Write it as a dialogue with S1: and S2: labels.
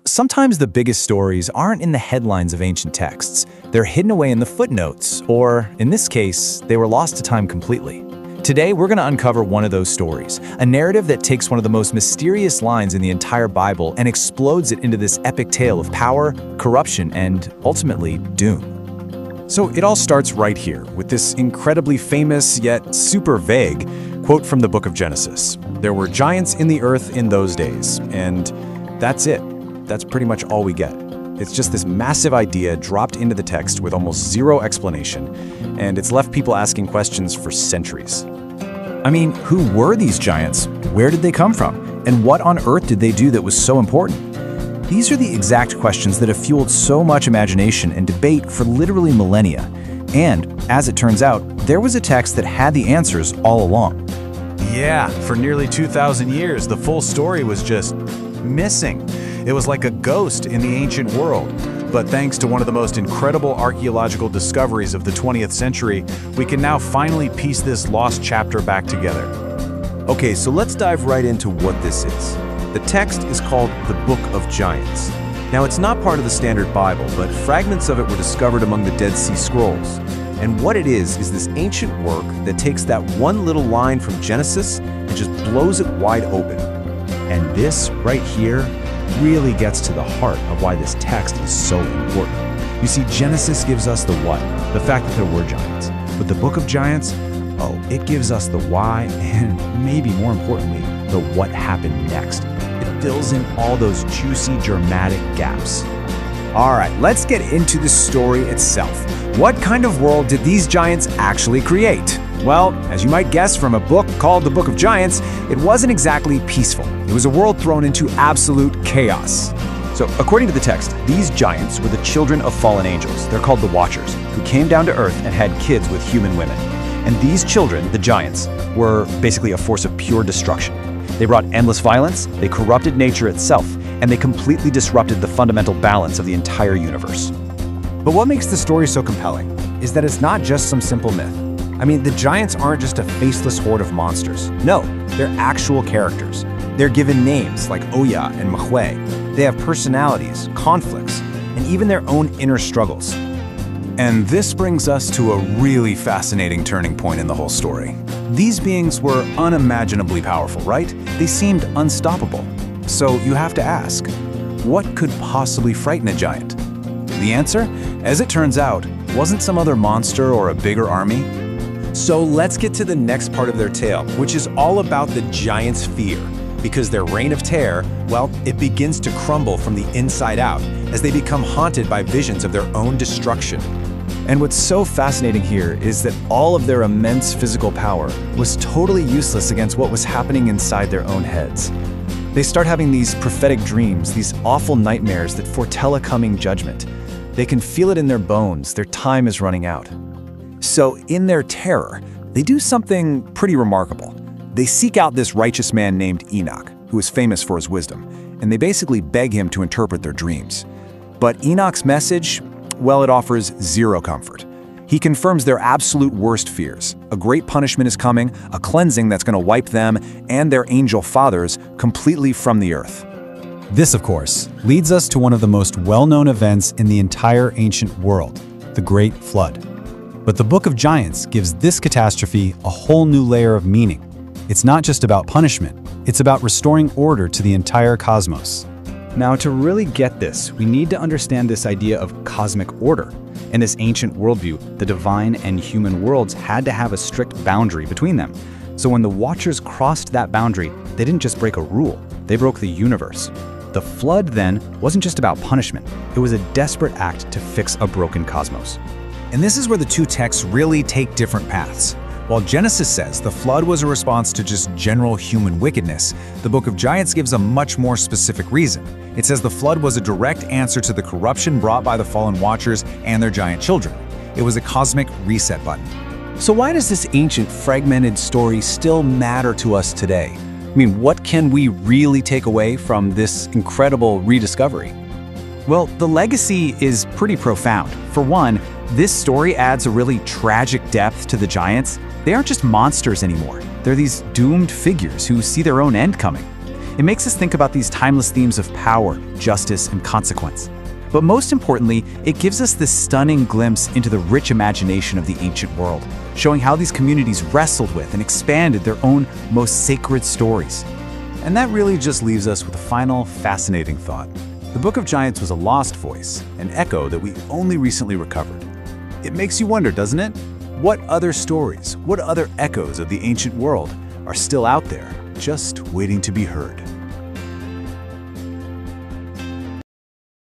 S1: Sometimes the biggest stories aren't in the headlines of ancient texts. They're hidden away in the footnotes, or, in this case, they were lost to time completely. Today, we're going to uncover one of those stories, a narrative that takes one of the most mysterious lines in the entire Bible and explodes it into this epic tale of power, corruption, and, ultimately, doom. So it all starts right here, with this incredibly famous, yet super vague, quote from the book of Genesis. There were giants in the earth in those days, and that's it. That's pretty much all we get. It's just this massive idea dropped into the text with almost zero explanation, and it's left people asking questions for centuries. I mean, who were these giants? Where did they come from? And what on earth did they do that was so important? These are the exact questions that have fueled so much imagination and debate for literally millennia. And, as it turns out, there was a text that had the answers all along.
S2: Yeah, for nearly 2,000 years, the full story was just missing. It was like a ghost in the ancient world. But thanks to one of the most incredible archaeological discoveries of the 20th century, we can now finally piece this lost chapter back together.
S3: Okay, so let's dive right into what this is. The text is called the Book of Giants. Now, it's not part of the standard Bible, but fragments of it were discovered among the Dead Sea Scrolls. And what it is this ancient work that takes that one little line from Genesis and just blows it wide open. And this right here really gets to the heart of why this text is so important. You see, Genesis gives us the what, the fact that there were giants. But the Book of Giants, it gives us the why and maybe more importantly, the what happened next. It fills in all those juicy, dramatic gaps.
S1: All right, let's get into the story itself. What kind of world did these giants actually create? Well, as you might guess from a book called The Book of Giants, it wasn't exactly peaceful. It was a world thrown into absolute chaos. So, according to the text, these giants were the children of fallen angels. They're called the Watchers, who came down to Earth and had kids with human women. And these children, the giants, were basically a force of pure destruction. They brought endless violence, they corrupted nature itself, and they completely disrupted the fundamental balance of the entire universe. But what makes the story so compelling is that it's not just some simple myth. I mean, the giants aren't just a faceless horde of monsters. No, they're actual characters. They're given names like Oya and Mahwe. They have personalities, conflicts, and even their own inner struggles. And this brings us to a really fascinating turning point in the whole story. These beings were unimaginably powerful, right? They seemed unstoppable. So you have to ask, what could possibly frighten a giant? The answer, as it turns out, wasn't some other monster or a bigger army. So let's get to the next part of their tale, which is all about the giants' fear. Because their reign of terror, it begins to crumble from the inside out as they become haunted by visions of their own destruction. And what's so fascinating here is that all of their immense physical power was totally useless against what was happening inside their own heads. They start having these prophetic dreams, these awful nightmares that foretell a coming judgment. They can feel it in their bones, their time is running out. So in their terror, they do something pretty remarkable. They seek out this righteous man named Enoch, who is famous for his wisdom, and they basically beg him to interpret their dreams. But Enoch's message, it offers zero comfort. He confirms their absolute worst fears. A great punishment is coming, a cleansing that's going to wipe them and their angel fathers completely from the earth. This, of course, leads us to one of the most well-known events in the entire ancient world, the Great Flood. But the Book of Giants gives this catastrophe a whole new layer of meaning. It's not just about punishment, it's about restoring order to the entire cosmos. Now, to really get this, we need to understand this idea of cosmic order. In this ancient worldview, the divine and human worlds had to have a strict boundary between them. So when the Watchers crossed that boundary, they didn't just break a rule, they broke the universe. The flood, then, wasn't just about punishment. It was a desperate act to fix a broken cosmos. And this is where the two texts really take different paths. While Genesis says the flood was a response to just general human wickedness, the Book of Giants gives a much more specific reason. It says the flood was a direct answer to the corruption brought by the fallen Watchers and their giant children. It was a cosmic reset button. So why does this ancient, fragmented story still matter to us today? I mean, what can we really take away from this incredible rediscovery? Well, the legacy is pretty profound. For one, this story adds a really tragic depth to the giants. They aren't just monsters anymore. They're these doomed figures who see their own end coming.
S4: It makes us think about these timeless themes of power, justice, and consequence. But most importantly, it gives us this stunning glimpse into the rich imagination of the ancient world, showing how these communities wrestled with and expanded their own most sacred stories.
S2: And that really just leaves us with a final, fascinating thought. The Book of Giants was a lost voice, an echo that we only recently recovered. It makes you wonder, doesn't it? What other stories, what other echoes of the ancient world are still out there, just waiting to be heard?